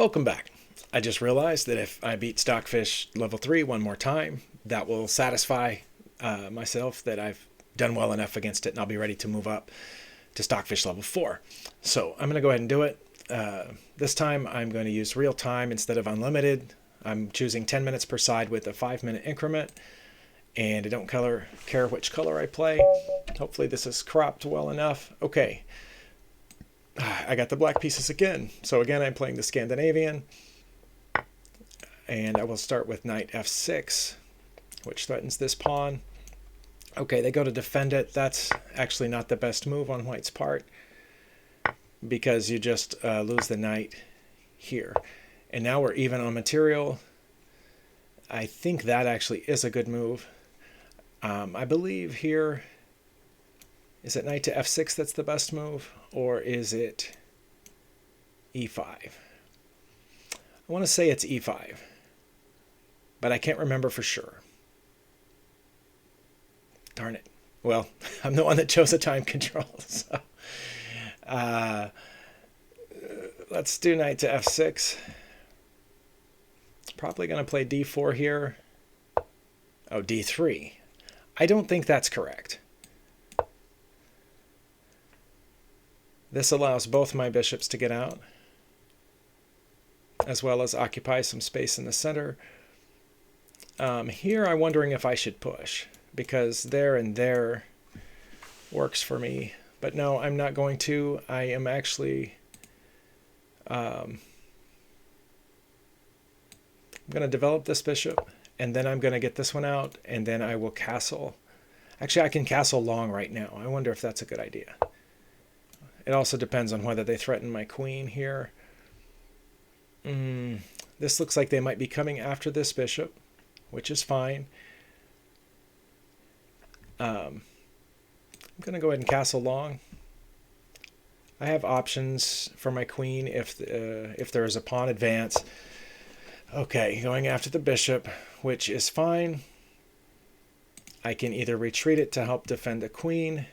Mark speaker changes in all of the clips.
Speaker 1: Welcome back. I just realized that if I beat Stockfish Level 3 one more time, that will satisfy myself that I've done well enough against it and I'll be ready to move up to Stockfish Level 4. So I'm going to go ahead and do it. This time I'm going to use real time instead of unlimited. I'm choosing 10 minutes per side with a 5-minute increment, and I don't care which color I play. Hopefully this is cropped well enough. Okay. I got the black pieces again. So again, I'm playing the Scandinavian. And I will start with knight f6, which threatens this pawn. Okay, they go to defend it. That's actually not the best move on white's part, because you just lose the knight here. And now we're even on material. I think that actually is a good move. I believe here, is it knight to f6 that's the best move? Or is it e5? I want to say it's e5, but I can't remember for sure. Darn it. Well, I'm the one that chose the time control. So let's do knight to f6. Probably going to play d4 here. Oh, d3. I don't think that's correct. This allows both my bishops to get out, as well as occupy some space in the center. Here I'm wondering if I should push, because there and there works for me. But no, I'm not going to. I am actually I'm going to develop this bishop, and then I'm going to get this one out, and then I will castle. Actually, I can castle long right now. I wonder if that's a good idea. It also depends on whether they threaten my queen here. This looks like they might be coming after this bishop, which is fine. I'm going to go ahead and castle long. I have options for my queen if there is a pawn advance. Okay, going after the bishop, which is fine. I can either retreat it to help defend the queen.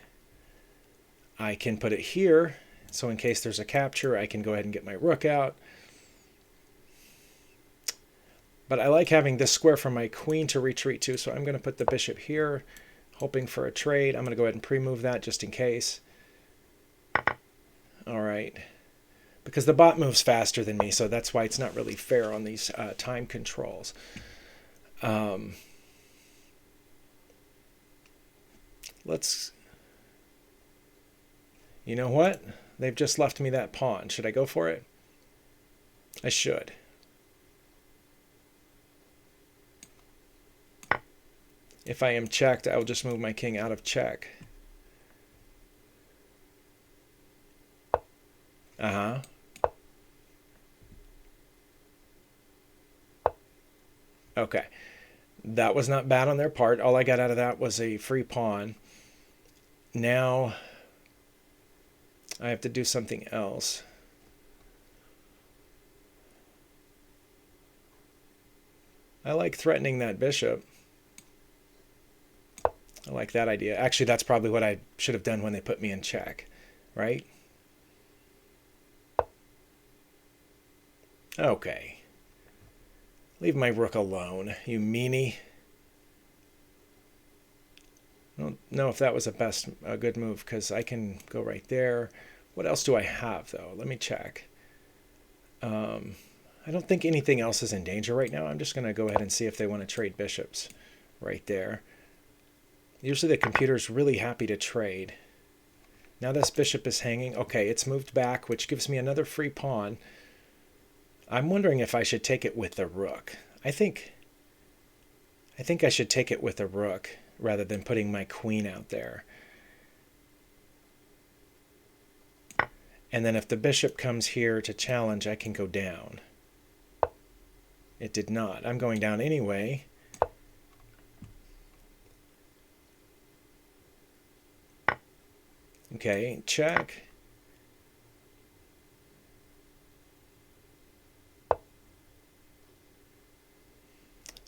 Speaker 1: I can put it here, so in case there's a capture, I can go ahead and get my rook out. But I like having this square for my queen to retreat to, so I'm going to put the bishop here, hoping for a trade. I'm going to go ahead and pre-move that just in case. All right. Because the bot moves faster than me, so that's why it's not really fair on these time controls. You know what? They've just left me that pawn. Should I go for it? I should. If I am checked, I will just move my king out of check. Okay. That was not bad on their part. All I got out of that was a free pawn. Now I have to do something else. I like threatening that bishop. I like that idea. Actually, that's probably what I should have done when they put me in check, right? Okay. Leave my rook alone, you meanie. I don't know if that was a good move, because I can go right there. What else do I have, though? Let me check. I don't think anything else is in danger right now. I'm just going to go ahead and see if they want to trade bishops right there. Usually the computer's really happy to trade. Now this bishop is hanging. Okay, it's moved back, which gives me another free pawn. I'm wondering if I should take it with the rook. I think I should take it with the rook rather than putting my queen out there. And then if the bishop comes here to challenge, I can go down. It did not. I'm going down anyway. Okay, check.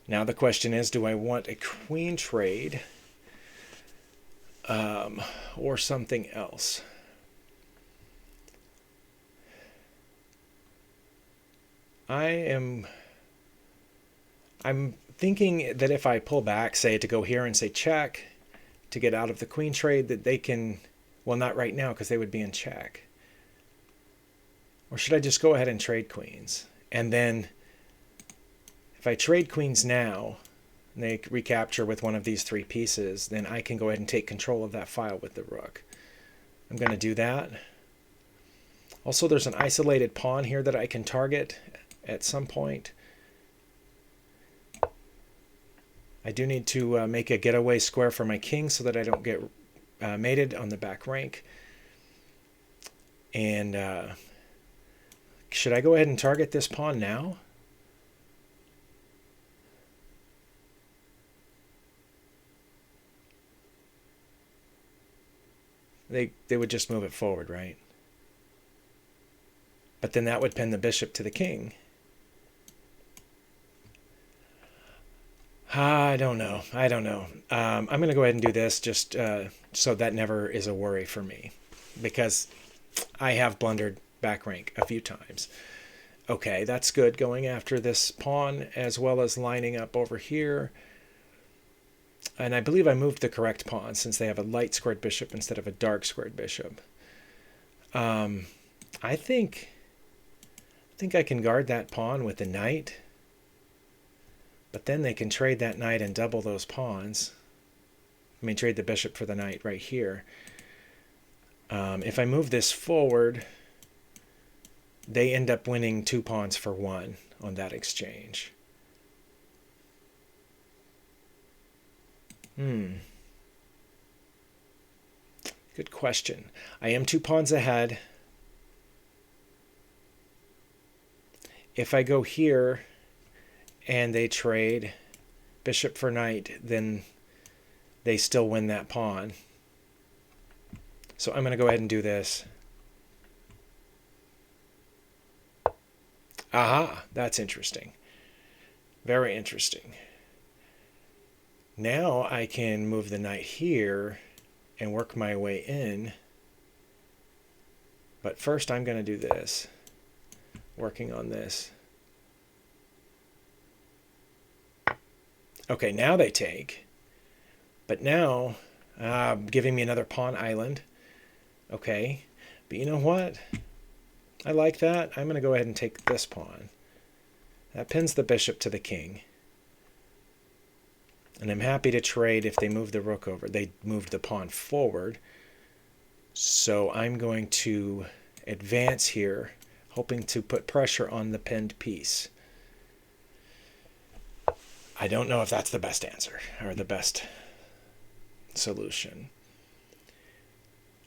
Speaker 1: Now the question is, do I want a queen trade or something else? I'm thinking that if I pull back, say to go here and say check to get out of the queen trade, that they can, well, not right now because they would be in check. Or should I just go ahead and trade queens? And then if I trade queens now, and they recapture with one of these three pieces, then I can go ahead and take control of that file with the rook. I'm going to do that. Also, there's an isolated pawn here that I can target at some point. I do need to make a getaway square for my king so that I don't get mated on the back rank. And should I go ahead and target this pawn now? They would just move it forward, right? But then that would pin the bishop to the king. I don't know. I'm going to go ahead and do this just so that never is a worry for me, because I have blundered back rank a few times. Okay, that's good, going after this pawn as well as lining up over here. And I believe I moved the correct pawn since they have a light squared bishop instead of a dark squared bishop. I think I can guard that pawn with the knight. But then they can trade that knight and double those pawns. I mean, trade the bishop for the knight right here. If I move this forward, they end up winning 2 pawns for 1 on that exchange. Good question. I am 2 pawns ahead. If I go here and they trade bishop for knight, then they still win that pawn. So I'm going to go ahead and do this. Aha, that's interesting. Very interesting. Now I can move the knight here and work my way in. But first I'm going to do this, working on this. Okay, now they take. But now, giving me another pawn island. Okay, but you know what? I like that. I'm going to go ahead and take this pawn. That pins the bishop to the king. And I'm happy to trade if they move the rook over. They moved the pawn forward. So I'm going to advance here, hoping to put pressure on the pinned piece. I don't know if that's the best answer or the best solution.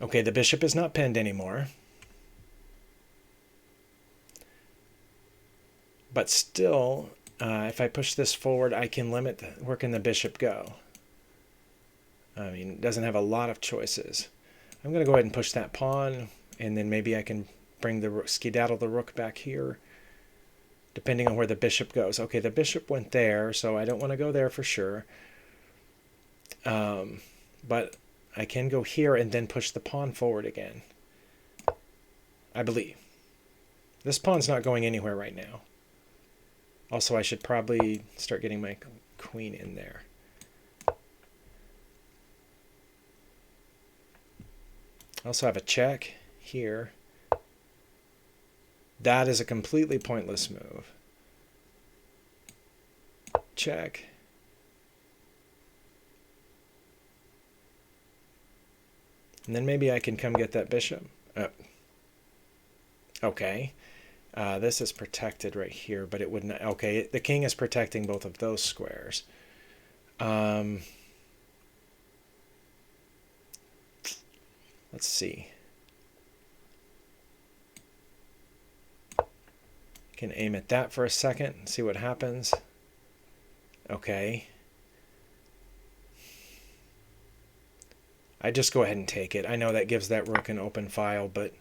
Speaker 1: Okay, the bishop is not pinned anymore. But still, if I push this forward, I can limit where can the bishop go. I mean, it doesn't have a lot of choices. I'm going to go ahead and push that pawn, and then maybe I can bring the rook, skedaddle the rook back here, depending on where the bishop goes. Okay, the bishop went there, so I don't want to go there for sure. But I can go here and then push the pawn forward again, I believe. This pawn's not going anywhere right now. Also, I should probably start getting my queen in there. I also have a check here. That is a completely pointless move. Check. And then maybe I can come get that bishop. Okay. This is protected right here, but it wouldn't. Okay, the king is protecting both of those squares. Let's see. Can aim at that for a second and see what happens. Okay. I just go ahead and take it. I know that gives that rook an open file, but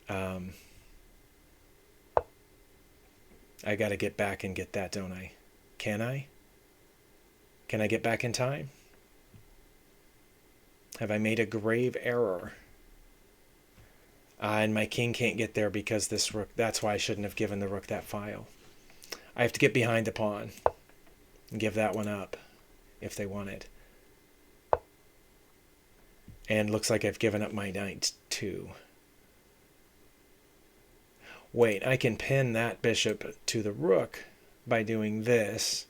Speaker 1: I got to get back and get that, don't I? Can I? Can I get back in time? Have I made a grave error? And my king can't get there because this rook, that's why I shouldn't have given the rook that file. I have to get behind the pawn and give that one up if they want it. And looks like I've given up my knight too. Wait, I can pin that bishop to the rook by doing this.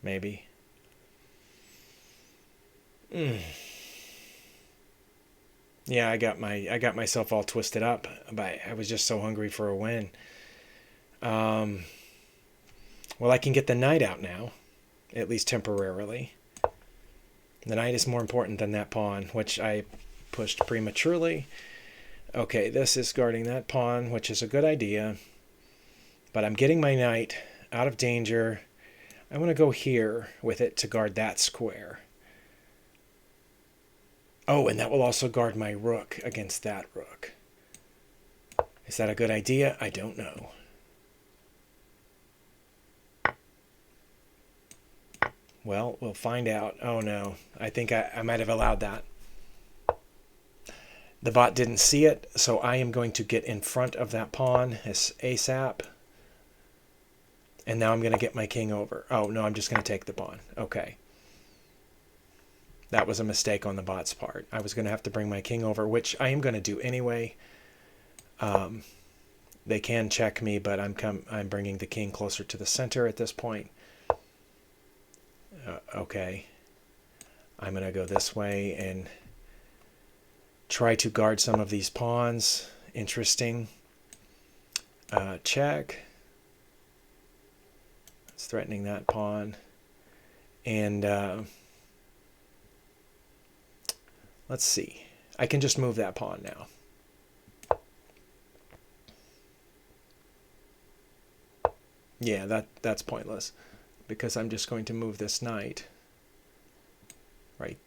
Speaker 1: Maybe. Yeah, I got myself all twisted up, but I was just so hungry for a win. Well, I can get the knight out now, at least temporarily. The knight is more important than that pawn, which I pushed prematurely. Okay, this is guarding that pawn, which is a good idea. But I'm getting my knight out of danger. I want to go here with it to guard that square. Oh, and that will also guard my rook against that rook. Is that a good idea? I don't know. Well, we'll find out. Oh no, I think I might have allowed that. The bot didn't see it, so I am going to get in front of that pawn ASAP. And now I'm going to get my king over. Oh, no, I'm just going to take the pawn. Okay. That was a mistake on the bot's part. I was going to have to bring my king over, which I am going to do anyway. They can check me, but I'm bringing the king closer to the center at this point. Okay. I'm going to go this way and try to guard some of these pawns. Interesting. Check. It's threatening that pawn. And let's see. I can just move that pawn now. Yeah, that's pointless, because I'm just going to move this knight. Right.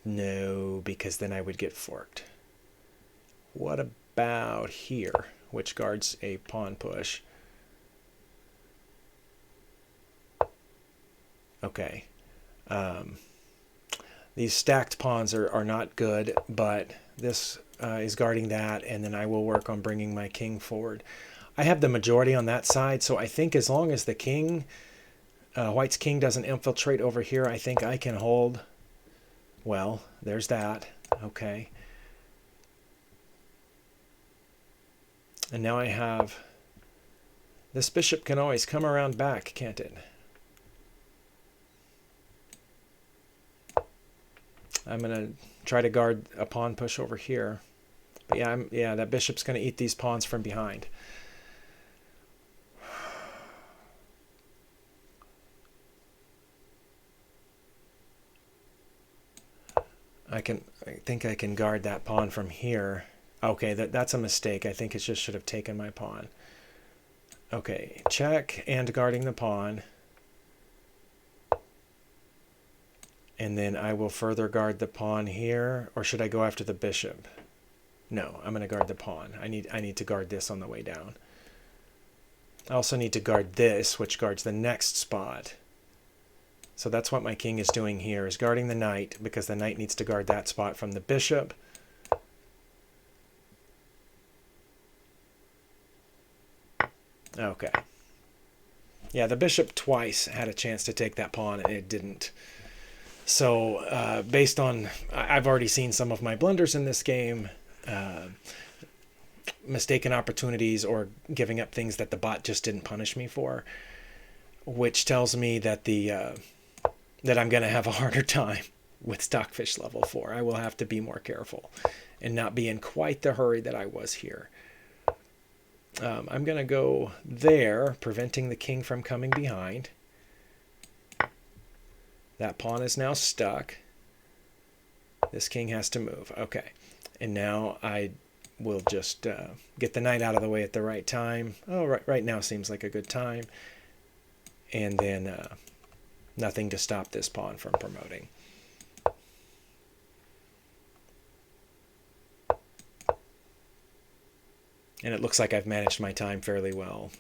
Speaker 1: No, because then I would get forked. What about here, which guards a pawn push? Okay. These stacked pawns are not good, but this is guarding that, and then I will work on bringing my king forward. I have the majority on that side, so I think as long as the king, White's king doesn't infiltrate over here, I think I can hold. Well, there's that. Okay. And now I have... This bishop can always come around back, can't it? I'm going to try to guard a pawn push over here. But yeah, that bishop's going to eat these pawns from behind. I think I can guard that pawn from here. Okay, that's a mistake. I think it just should have taken my pawn. Okay, check and guarding the pawn. And then I will further guard the pawn here. Or should I go after the bishop? No, I'm going to guard the pawn. I need to guard this on the way down. I also need to guard this, which guards the next spot. So that's what my king is doing here, is guarding the knight, because the knight needs to guard that spot from the bishop. Okay. Yeah, the bishop twice had a chance to take that pawn, and it didn't. So based on... I've already seen some of my blunders in this game, mistaken opportunities, or giving up things that the bot just didn't punish me for, which tells me that that I'm going to have a harder time with Stockfish Level 4. I will have to be more careful and not be in quite the hurry that I was here. I'm going to go there, preventing the king from coming behind. That pawn is now stuck. This king has to move. Okay. And now I will just get the knight out of the way at the right time. Oh, right now seems like a good time. And then nothing to stop this pawn from promoting. And it looks like I've managed my time fairly well,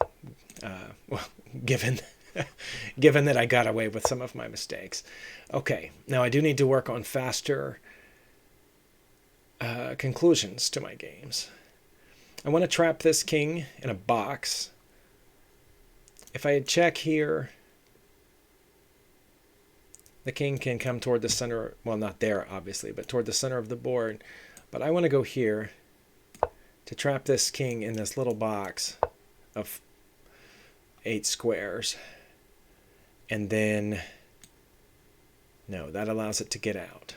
Speaker 1: given that I got away with some of my mistakes. Okay, now I do need to work on faster conclusions to my games. I want to trap this king in a box. If I check here, the king can come toward the center, well, not there, obviously, but toward the center of the board. But I want to go here to trap this king in this little box of 8 squares. And then, no, that allows it to get out.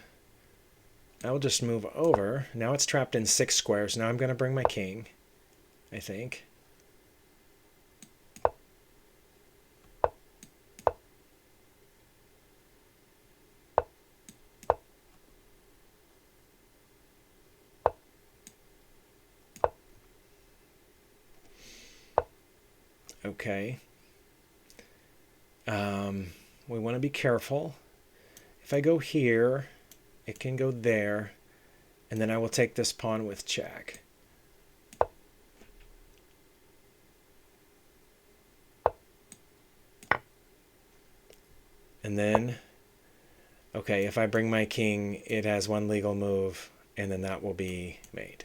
Speaker 1: I will just move over. Now it's trapped in 6 squares. Now I'm going to bring my king, I think. Okay. We want to be careful. If I go here, it can go there, and then I will take this pawn with check. And then, okay, if I bring my king, it has 1 legal move, and then that will be made.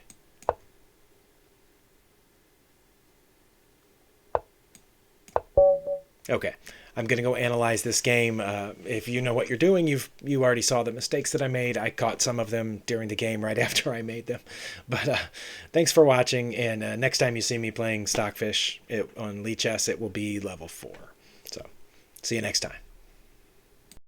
Speaker 1: Okay, I'm going to go analyze this game. If you know what you're doing, you already saw the mistakes that I made. I caught some of them during the game right after I made them. But thanks for watching, and next time you see me playing Stockfish on Lichess, it will be level 4. So, see you next time.